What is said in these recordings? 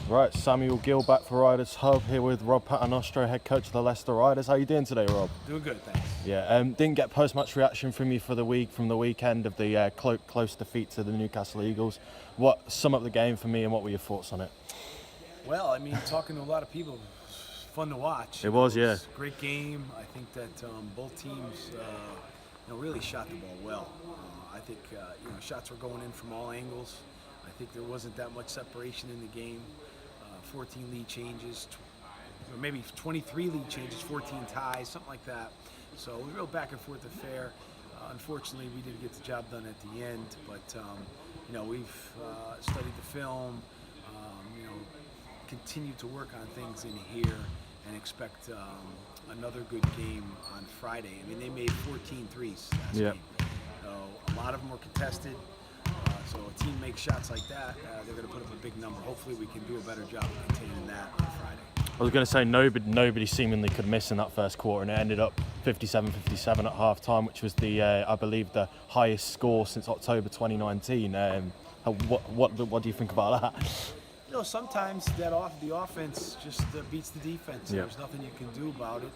Right, Samuel Gill back for Riders Hub here with Rob Paternostro, head coach of the Leicester Riders. How are you doing today, Rob? Doing good, thanks. Yeah, didn't get post-match reaction from you from the weekend of the close defeat to the Newcastle Eagles. What sum up the game for me, and what were your thoughts on it? Well, I mean, talking to a lot of people, it was fun to watch. It was, yeah. Great game. I think that both teams, really shot the ball well. I think shots were going in from all angles. I think there wasn't that much separation in the game. 14 lead changes, or maybe 23 lead changes, 14 ties, something like that. So it was real back and forth affair. Unfortunately, we didn't get the job done at the end, but we've studied the film, continued to work on things in here, and expect another good game on Friday. I mean, they made 14 threes last game. So a lot of them were contested. So a team makes shots like that, they're going to put up a big number. Hopefully we can do a better job of containing that on Friday. I was going to say nobody seemingly could miss in that first quarter, and it ended up 57-57 at half-time, which was I believe the highest score since October 2019. What do you think about that? Sometimes the offense just beats the defense. Yeah. There's nothing you can do about it.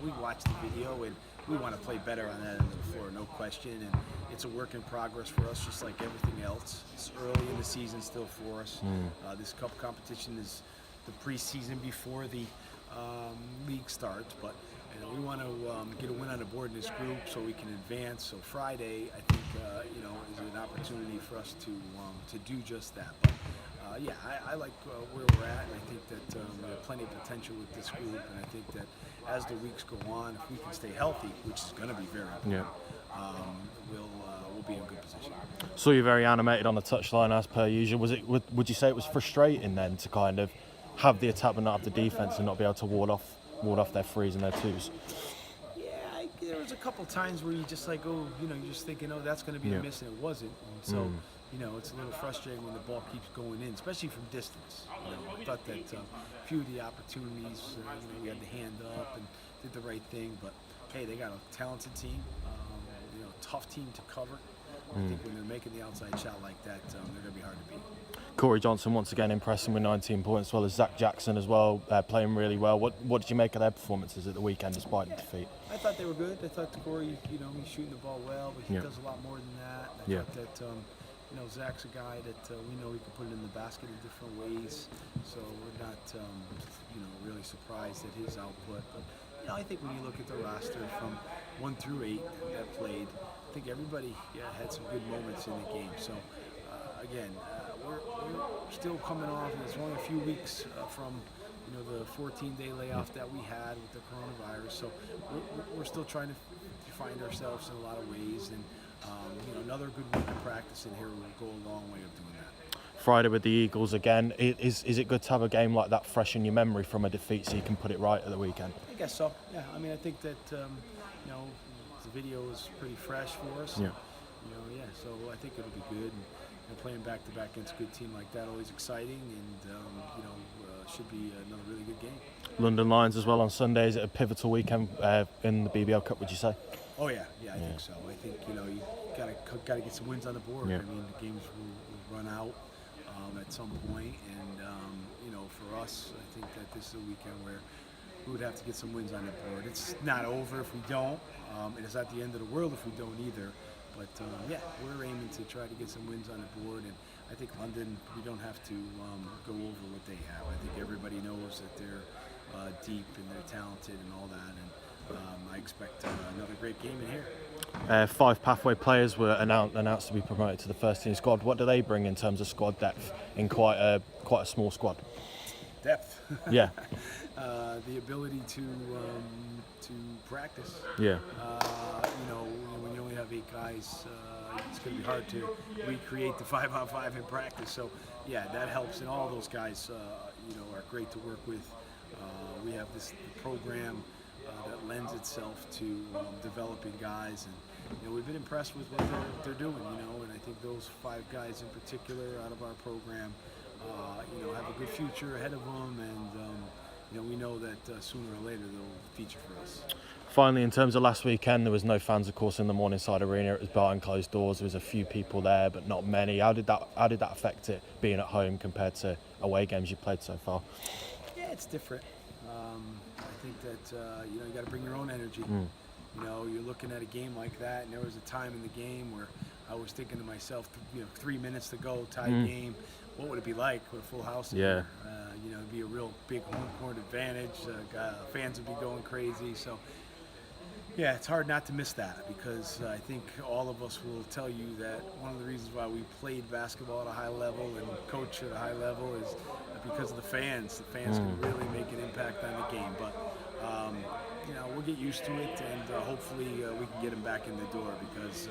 We watched the video, and we want to play better on that end of the floor, no question. And it's a work in progress for us, just like everything else. It's early in the season still for us. This cup competition is the preseason before the league starts, but we want to get a win on the board in this group so we can advance. So Friday, I think, is an opportunity for us to do just that. But I like where we're at, and I think that we have plenty of potential with this group. And I think that as the weeks go on, if we can stay healthy, which is going to be very important, we'll be in a good position. Saw you very animated on the touchline as per usual. Would you say it was frustrating then to kind of have the attack but not have the defense and not be able to ward off their threes and their twos? Yeah, there was a couple times where you just like, you're just thinking, that's going to be a miss, and it wasn't. And so, it's a little frustrating when the ball keeps going in, especially from distance. I thought that a few of the opportunities, we had the hand up and did the right thing, but hey, they got a talented team, tough team to cover. I think when they're making the outside shot like that, they're going to be hard to beat. Corey Johnson once again impressing with 19 points, as well as Zach Jackson as well, playing really well. What did you make of their performances at the weekend despite the defeat? I thought they were good. I thought Corey, he's shooting the ball well, but he does a lot more than that. I thought that, Zach's a guy that we know he can put it in the basket in different ways, so we're not, really surprised at his output. But, I think when you look at the roster from 1 through 8 that played, I think everybody had some good moments in the game. So, again, we're still coming off, and it's only a few weeks from the 14-day layoff that we had with the coronavirus. So we're still trying to find ourselves in a lot of ways, and another good week of practice in here will go a long way of doing that. Friday with the Eagles again. Is it good to have a game like that fresh in your memory from a defeat so you can put it right at the weekend? I guess so. Yeah. I mean, I think that the video is pretty fresh for us. Yeah. So I think it'll be good. And playing back-to-back against a good team like that, always exciting, and should be another really good game. London Lions as well on Sunday. Is it a pivotal weekend in the BBL Cup, would you say? Oh yeah, I think so. I think you gotta get some wins on the board. Yeah. I mean, the games will run out at some point, and for us, I think that this is a weekend where we would have to get some wins on the board. It's not over if we don't. It is not the end of the world if we don't either. But we're aiming to try to get some wins on the board, and I think London, we don't have to go over what they have. I think everybody knows that they're deep and they're talented and all that, and I expect another great game in here. 5 pathway players were announced to be promoted to the first team squad. What do they bring in terms of squad depth in quite a small squad? Depth. Yeah. The ability to practice. Yeah. When you only have 8 guys, it's going to be hard to recreate the 5-on-5 in practice. So, that helps. And all those guys, are great to work with. We have this program that lends itself to developing guys, and we've been impressed with what they're doing. And I think those 5 guys in particular out of our program, have a good future ahead of them, and we know that sooner or later they'll feature for us. Finally, in terms of last weekend, there was no fans, of course, in the Morningside Arena. It was behind closed doors. There was a few people there, but not many. How did that affect it, being at home compared to away games you played so far? Yeah, it's different. I think that you got to bring your own energy. You're looking at a game like that, and there was a time in the game where I was thinking to myself, 3 minutes to go, tie game. What would it be like with a full house? Yeah. It'd be a real big home court advantage. Fans would be going crazy. So, yeah, it's hard not to miss that, because I think all of us will tell you that one of the reasons why we played basketball at a high level and coach at a high level is because of the fans. The fans can really make an impact on the game. But we'll get used to it, and hopefully we can get them back in the door, because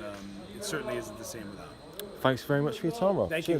it certainly isn't the same without them. Thanks very much for your time, Rob. Thank you.